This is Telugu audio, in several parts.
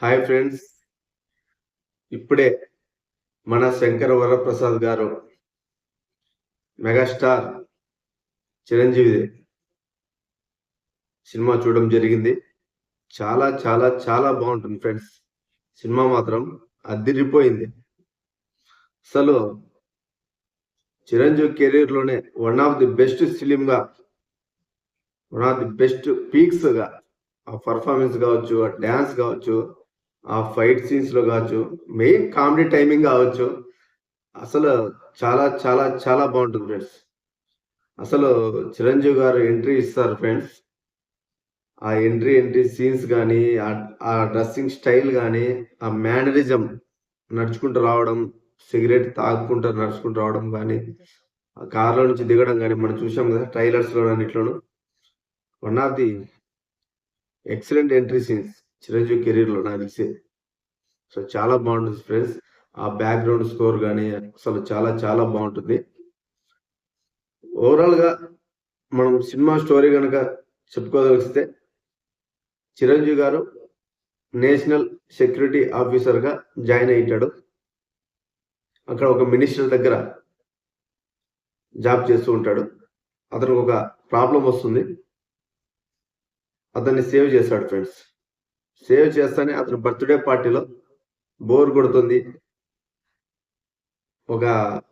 Hi friends. ఇప్పుడే మన శంకర వరప్రసాద్ గారు మెగాస్టార్ చిరంజీవి సినిమా చూడడం జరిగింది. చాలా చాలా చాలా బాగుంటుంది ఫ్రెండ్స్. సినిమా మాత్రం అదిరిపోయింది. అసలు చిరంజీవి కెరీర్ లోనే వన్ ఆఫ్ ది బెస్ట్ ఫిలింగా, one of the best peaks గా ఆ పర్ఫార్మెన్స్ కావచ్చు, ఆ డ్యాన్స్ కావచ్చు, ఆ ఫైట్ సీన్స్ లో కావచ్చు, మెయిన్ కామెడీ టైమింగ్ కావచ్చు. అసలు చాలా చాలా చాలా బాగుంటుంది ఫ్రెండ్స్. అసలు చిరంజీవి గారు ఎంట్రీ ఇస్తారు ఫ్రెండ్స్. ఆ ఎంట్రీ సీన్స్ గానీ, ఆ డ్రెస్సింగ్ స్టైల్ గానీ, ఆ మేనరిజం నడుచుకుంటూ రావడం, సిగరెట్ తాగుకుంటూ నడుచుకుంటూ రావడం గానీ, ఆ కార్‌లో నుంచి దిగడం గానీ, మనం చూసాం గదా! ట్రైలర్స్‌లో అన్నిట్లోను. One of the excellent entry scenes Chiranjeevi కెరీర్‌లో నాకు తెలిసి. సో, చాలా బావుంటుంది ఫ్రెండ్స్. ఆ బ్యాక్‌గ్రౌండ్ స్కోర్ గానీ, అసలు చాలా చాలా బావుంటుంది. ఓవరాల్‌గా మనం సినిమా స్టోరీ గనక చెప్పుకోదలిస్తే, చిరంజీవి గారు నేషనల్ సెక్యూరిటీ ఆఫీసర్‌గా జాయిన్ అయ్యుంటాడు. అక్కడ ఒక మినిస్టర్ దగ్గర జాబ్ చేస్తూ ఉంటాడు. అతనికి ఒక ప్రాబ్లమ్ వస్తుంది. అతన్ని సేవ్ చేస్తాడు ఫ్రెండ్స్. సేవ్ చేస్తానే అతని బర్త్‌డే పార్టీలో బోర్ కొడుతుంది. ఒక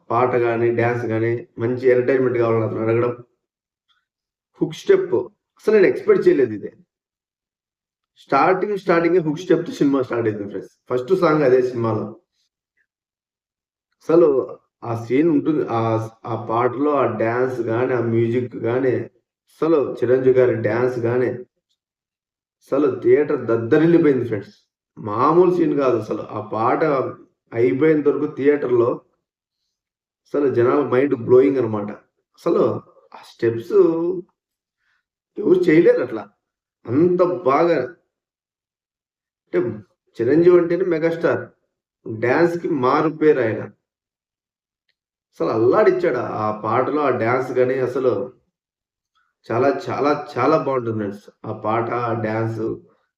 పాట గాని, డాన్స్ గాని మంచి ఎంటర్‌టైన్‌మెంట్ కావాలని అతను అడగడం. హుక్ స్టెప్ అసలు నేను ఎక్స్‌పెక్ట్ చేయలేదు ఇది. స్టార్టింగే హుక్ స్టెప్‌తో సినిమా స్టార్ట్ అయితుంది ఫ్రెండ్స్. ఫస్ట్ సాంగ్ అదే సినిమాలో. అసలు ఆ సీన్ ఉంటుంది. ఆ పాటలో ఆ డాన్స్ గాని, ఆ మ్యూజిక్ గాని, అసలు చిరంజీవి గారి డాన్స్ గాని, అసలు థియేటర్ దద్దరిల్లిపోయింది ఫ్రెండ్స్. మామూలు సీన్ కాదసలు. ఆ పాట అయిపోయేంత వరకు థియేటర్‌లో అసలు జనాల మైండ్ బ్లోయింగ్ అనమాట. అసలు ఆ స్టెప్స్ ఎవరు చేయలేరట్లా. అంత బాగా అంటే చిరంజీవి అంటేనే మెగాస్టార్. డాన్స్‌కి మారు పేరాయన. అసలు అల్లాడిచ్చాడు. ఆ పాటలో ఆ డాన్స్ గాని అసలు చాలా చాలా చాలా బావుంటుంది ఫ్రెండ్స్. ఆ పాట, ఆ డాన్సు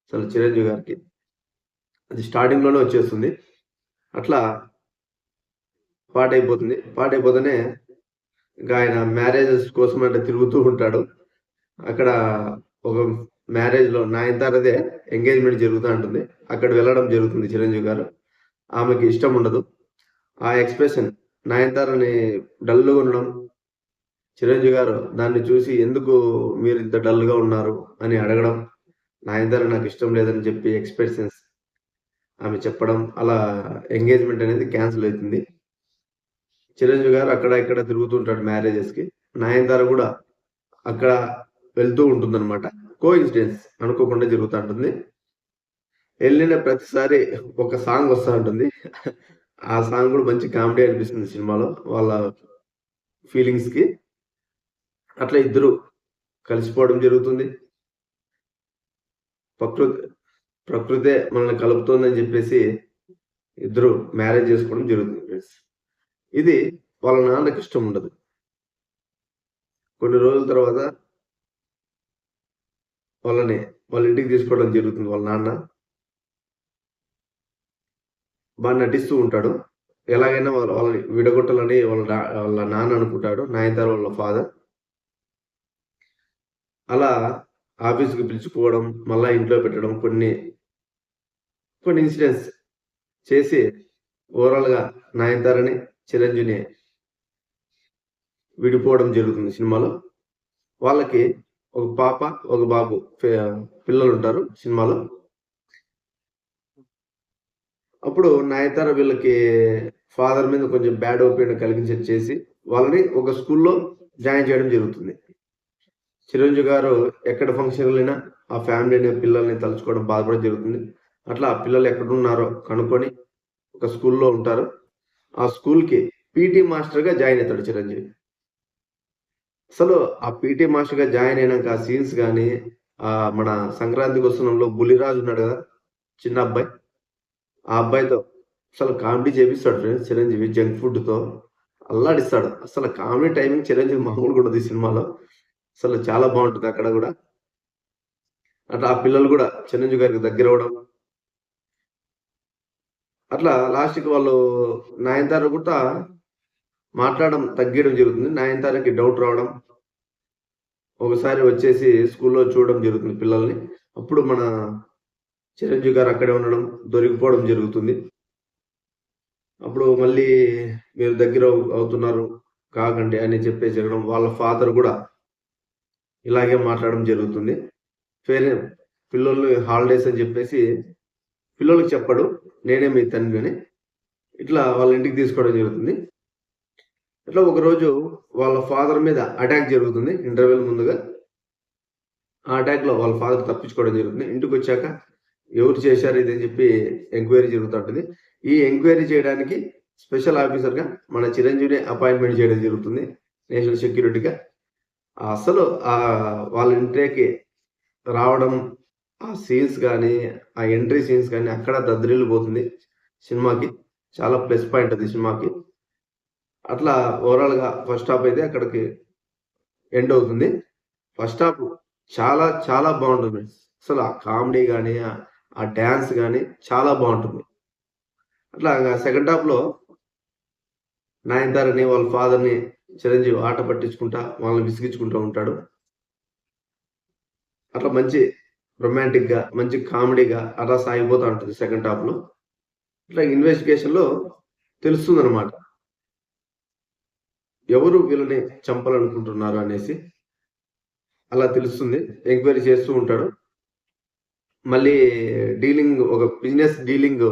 అసలు చిరంజీవి గారికి. అది స్టార్టింగ్‌లోనే వచ్చేస్తుంది. అట్లా పాటయిపోతుంది. పాటయిపోతేనే ఇంకా ఆయన మ్యారేజెస్ కోసం అట్లా తిరుగుతూ ఉంటాడు. అక్కడ ఒక మ్యారేజ్‌లో 'నయనతారదే' ఎంగేజ్‌మెంట్ జరుగుతా ఉంటుంది. అక్కడ వెళ్ళడం జరుగుతుంది చిరంజీవి గారు. ఆమెకి ఇష్టం ఉండదు. ఆ ఎక్స్‌ప్రెషన్ 'నయనతారని' డల్‌గా ఉండడం, చిరంజీవి గారు దాన్ని చూసి ఎందుకు మీరింత డల్‌గా ఉన్నారు అని అడగడం, 'నయనతార నాకిష్టం లేదని' చెప్పి ఎక్స్‌ప్రెషన్స్ ఆమె చెప్పడం, అలా ఎంగేజ్‌మెంట్ అనేది క్యాన్సెల్ అయితుంది. చిరంజీవి గారు అక్కడ, ఇక్కడ తిరుగుతూ ఉంటాడు మ్యారేజెస్‌కి. నయనతార గూడా అక్కడ వెళ్తూ ఉంటుందనమాట. కోఇన్సిడెన్స్ అనుకోకుండా జరుగుతా ఉంటుంది. ఎళ్ళిన ప్రతిసారి ఒక సాంగ్ వస్తా ఉంటుంది. ఆ సాంగ్ గూడా మంచి కామెడీ అనిపిస్తుంది సినిమాలో. వాళ్ళ ఫీలింగ్స్‌కి. అట్లా ఇద్దరు కలిసిపోవడం జరుగుతుంది. ప్రకృతి ప్రకృతే మనల్ని కలుపుతోందని జెప్పేసి ఇద్దరు మ్యారేజ్ జేసుకోవడం జరుగుతుంది ఫ్రెండ్స్. ఇది వాళ్ళ నాన్నకిష్టం ఉండదు. కొన్ని రోజుల తర్వాత వాళ్ళని వాళ్ళ ఇంటికి తీసుకోవడం జరుగుతుంది వాళ్ళ నాన్న. నటిస్తూ ఉంటాడు. ఎలాగైనా వాళ్ళని విడగొట్టాలని వాళ్ళ నాన్న అనుకుంటాడు. నయనతార వాళ్ళ ఫాదర్. అలా ఆఫీస్‌కి పిలుచుకుపోవడం, మళ్ళా ఇంట్లో పెట్టడం కొన్ని ఇన్సిడెంట్స్ చేసి ఓవరాల్‌గా నయనతారని, చిరంజీవిని విడిపోవడం జరుగుతుంది సినిమాలో. వాళ్ళకి ఒక పాప, ఒక బాబు పిల్లలుంటారు సినిమాలో. అప్పుడు నయనతార వీళ్ళకి ఫాదర్ మీద కొంచెం బ్యాడ్ ఒపీనియన్ కలిగించేది చేసి, వాళ్ళని ఒక స్కూల్‌లో జాయిన్ చేయడం జరుగుతుంది. చిరంజీవి గారు ఎక్కడ ఫంక్షన్‌కెళ్ళినా ఆ ఫ్యామిలీని, పిల్లల్ని తలుచుకోవడం, బాధపడడం జరుగుతుంది. అట్లా ఆ పిల్లలు ఎక్కడున్నారో కనుక్కొని ఒక స్కూల్‌లో ఉంటారు. ఆ స్కూల్‌కి పీటీ మాస్టర్‌గా జాయిన్ అయితాడు చిరంజీవి. అసలు ఆ పీటీ మాస్టర్‌గా జాయిన్ అయినాక ఆ సీన్స్ గాని, మన 'సంక్రాంతికొస్తున్నాం'లో బుల్లిరాజు ఉన్నాడు గదా! చిన్న అబ్బాయి. ఆ అబ్బాయితో అసలు కామెడీ చేపిస్తాడు ఫ్రెండ్స్ చిరంజీవి జంక్ ఫుడ్‌తో. అల్లాడిస్తాడు. అసలు కామెడీ టైమింగ్ చిరంజీవి మామూలుగా ఉండదు ఈ సినిమాలో. అసలు చాలా బావుంటది అక్కడ గూడా. అట్లా ఆ పిల్లలు గూడా చిరంజీవి గారికి దగ్గరవ్వడం. అట్లా లాస్ట్‌కి వాళ్ళు నయనతార కూడా మాట్లాడడం తగ్గీయడం జరుగుతుంది. నయనతారకి డౌట్ రావడం. ఒకసారి వచ్చేసి స్కూల్లో చూడడం జరుగుతుంది పిల్లల్ని. అప్పుడు మన చిరంజీవి గారు అక్కడే ఉండడం, దొరికిపోవడం జరుగుతుంది. అప్పుడు మళ్ళీ మీరు దగ్గర అవుతున్నారు కాకండి అని చెప్పేసి చెప్పడం. వాళ్ళ ఫాదర్ గూడా ఇలాగే మాట్లాడడం జరుగుతుంది. వేరే పిల్లోల్ని హాలిడేస్ అని చెప్పేసి పిల్లోలకి చెప్పడు. నేనే మీ తండ్రిని. ఇట్లా వాళ్ళ ఇంటికి తీసుకోవడం జరుగుతుంది. ఇట్లా ఒకరోజు వాళ్ళ ఫాదర్ మీద అటాక్ జరుగుతుంది ఇంటర్వెల్ ముందుగా. ఆ అటాక్‌లో వాళ్ళ ఫాదర్ తప్పించుకోవడం జరుగుతుంది. ఇంటికొచ్చాక ఎవరు చేశారు ఇది అని చెప్పి ఎంక్వైరీ జరుగుతా ఉంటది. ఈ ఎంక్వైరీ చేయడానికి స్పెషల్ ఆఫీసర్‌గా మన చిరంజీవిని అపాయింట్‌మెంట్ చేయడం జరుగుతుంది. నేషనల్ సెక్యూరిటీగా. అసలు వాళ్ళ ఇంట్లోకి రావడం, ఆ సీన్స్ గాని, ఆ ఎంట్రీ సీన్స్ గాని అక్కడ దద్దరిల్లిపోతుంది సినిమాకి. చాలా ప్లస్ పాయింట్ అది సినిమాకి. అట్లా ఓవరాల్‌గా ఫస్ట్ హాఫ్ అయితే అక్కడికి ఎండ్ అవుతుంది. ఫస్ట్ హాఫ్ చాలా చాలా బావుంటుంది. అసలు ఆ కామెడీ గాని, ఆ డాన్స్ గాని చాలా బావుంటుంది. అట్లా సెకండ్ హాఫ్‌లో నయనతారని, వాళ్ళ ఫాదర్‌ని చిరంజీవి ఆట పట్టించుకుంటా, వాళ్ళని విసిగించుకుంటూ ఉంటాడు. అట్లా మంచి రొమాంటిక్‌గా, మంచి కామెడీగా అలా సాగిపోతా ఉంటది సెకండ్ హాఫ్‌లో. ఇట్లా ఇన్వెస్టిగేషన్‌లో తెలుస్తుందనమాట. ఎవరు వీళ్ళని చంపాలనుకుంటున్నారు అనేసి. అలా తెలుస్తుంది. ఎంక్వైరీ చేస్తూ ఉంటాడు. మళ్ళీ ఒక బిజినెస్ డీలింగ్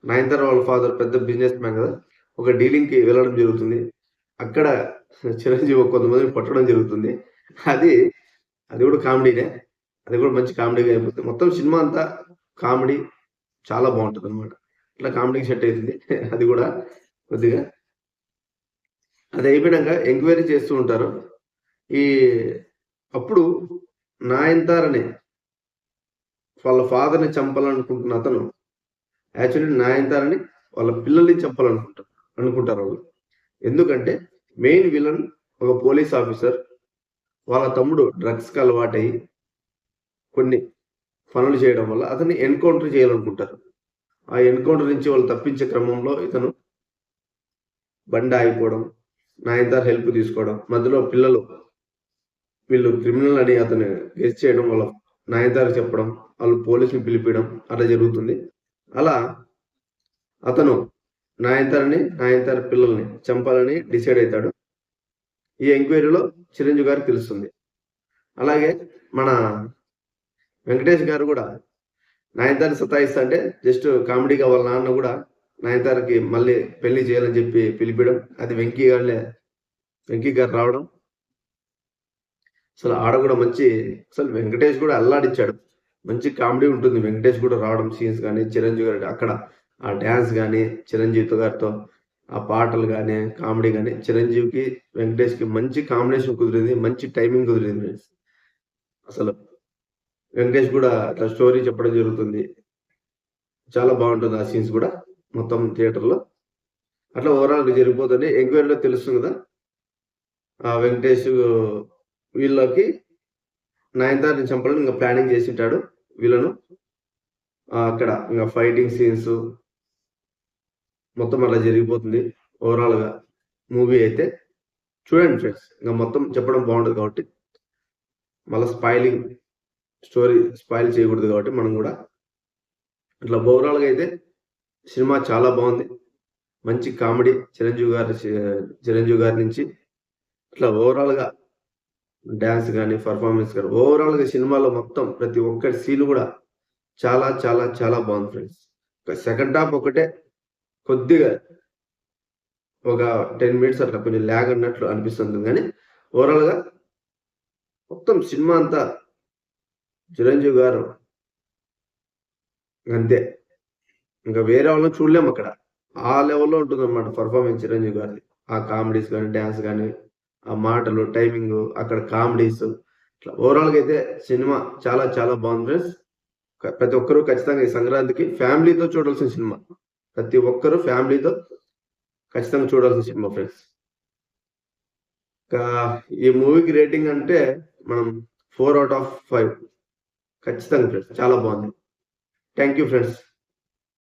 నయనతార వాళ్ళ ఫాదర్ పెద్ద బిజినెస్ మ్యాన్ గదా! ఒక డీలింగ్‌కి వెళ్ళడం జరుగుతుంది. అక్కడ చిరంజీవి కొంతమందిని పట్టడం జరుగుతుంది. అది, అది గూడా కామెడీనే. అది గూడా మంచి కామెడీగా అయిపోతుంది. మొత్తం సినిమా అంతా కామెడీ చాలా బావుంటదనమాట. ఇట్లా కామెడీకి సెట్ అయితుంది. అది గూడా కొద్దిగా. అది అయిపోయినంక ఎంక్వైరీ చేస్తూ ఉంటారు. ఈ అప్పుడు నయనతారని వాళ్ళ ఫాదర్‌ని చంపాలనుకుంటున్న అతను యాక్చువల్లీ నయనతారని వాళ్ళ పిల్లల్ని అనుకుంటారాళ్ళు. ఎందుకంటే మెయిన్ విలన్ ఒక పోలీస్ ఆఫీసర్. వాళ్ళ తమ్ముడు డ్రగ్స్‌కి అలవాటయ్యి కొన్ని పనులు చేయడం వల్ల అతన్ని ఎన్‌కౌంటర్ చేయాలనుకుంటారు. ఆ ఎన్‌కౌంటర్ నుంచి వాళ్ళు తప్పించే క్రమంలో ఇతను బండి ఆగిపోవడం, నయనతార హెల్ప్ తీసుకోవడం, మధ్యలో వీళ్ళు క్రిమినల్ అని అతను గెస్ చేయడం వల్ల నయనతారకి చెప్పడం, వాళ్ళు పోలీసుని పిలిపియడం అట్లా జరుగుతుంది. అలా అతను నయనతార పిల్లల్ని చంపాలని డిసైడ్ అయితాడు. ఈ ఎంక్వైరీలో చిరంజీవి గారికి తెలుస్తుంది. అలాగే మన వెంకటేష్ గారు గూడా నయనతారని సతాయిస్తంటే జస్ట్ కామెడీగా వాళ్ళ నాన్న గూడా నయనతారకి మళ్ళీ పెళ్లి చేయాలని చెప్పి పిలిపియడం. అది వెంకీ గారు రావడం. అసలు ఆడ గూడా అసలు వెంకటేష్ గూడా అల్లాడిచ్చాడు. మంచి కామెడీ ఉంటుంది. వెంకటేష్ గూడా రావడం సీన్స్ గాని, చిరంజీవి గారు అక్కడ ఆ డాన్స్ గాని, చిరంజీవి గారితో ఆ పాటలు గాని, కామెడీ గాని, చిరంజీవికి, వెంకటేష్‌కి మంచి కాంబినేషన్ కుదిరింది. మంచి టైమింగ్ కుదిరింది. అసలు వెంకటేష్ గూడా అట్లా స్టోరీ చెప్పడం జరుగుతుంది. చాలా బావుంటుంది ఆ సీన్స్ గూడా. మొత్తం థియేటర్‌లో. అట్లా ఓవరాల్‌గా జరిగిపోతుంది. ఎంక్వైరీలో తెలుస్తుంది గదా! వెంకటేష్ వీళ్ళకి నయనతారని చంపాలని ఇంక ప్లానింగ్ జేసుంటాడు విలను. అక్కడ ఇంగ ఫైటింగ్ సీన్స్ మొత్తం అలా జరిగిపోతుంది. ఓవరాల్‌గా మూవీ అయితే. చూడండి ఫ్రెండ్స్. ఇంగ మొత్తం చెప్పడం బావుండదు కాబట్టి, మళ్ళా స్టోరీ స్పాయిల్ చేయకూడదు కాబట్టి మనం గూడా. ఇట్లా ఓవరాల్‌గా అయితే సినిమా చాలా బావుంది. మంచి కామెడీ చిరంజీవి గారి నుంచి ఇట్లా ఓవరాల్‌గా డాన్స్ గాని, పెర్ఫార్మన్స్ గాని ఓవరాల్‌గా సినిమాలో మొత్తం ప్రతి ఒక్కటి సీన్ గూడా చాలా చాలా చాలా బావుంది ఫ్రెండ్స్. సెకండ్ హాఫ్ ఒకటే కొద్దిగా ఒక 10 మినిట్స్ అట్లా కొంచెం లాగ్ అన్నట్లు అనిపిస్తుంది గానీ, ఓవరాల్‌గా మొత్తం సినిమా అంతా చిరంజీవి గారు అంతే. ఇంక వేరే వాళ్ళని చూడలేమక్కడ. ఆ లెవెల్‌లో ఉంటుందన్నమాట పెర్ఫార్మన్స్ చిరంజీవి గారిది. ఆ కామెడీస్ గాని, డాన్స్ గాని, ఆ మాటలు, టైమింగు, అక్కడ కామెడీస్ ఇట్లా ఓవరాల్‌గా అయితే సినిమా చాలా చాలా బావుంది ఫ్రెండ్స్. ప్రతి ఒక్కరు ఖచ్చితంగా ఈ సంక్రాంతికి ఫ్యామిలీతో చూడాల్సిన సినిమా. ప్రతి ఒక్కరు ఫ్యామిలీతో ఖచ్చితంగా చూడాల్సిన సినిమా ఫ్రెండ్స్. ఇంకా ఈ మూవీకి రేటింగ్ అంటే మనం 4/5 ఖచ్చితంగా ఫ్రెండ్స్. చాలా బావుంది. Thank you friends.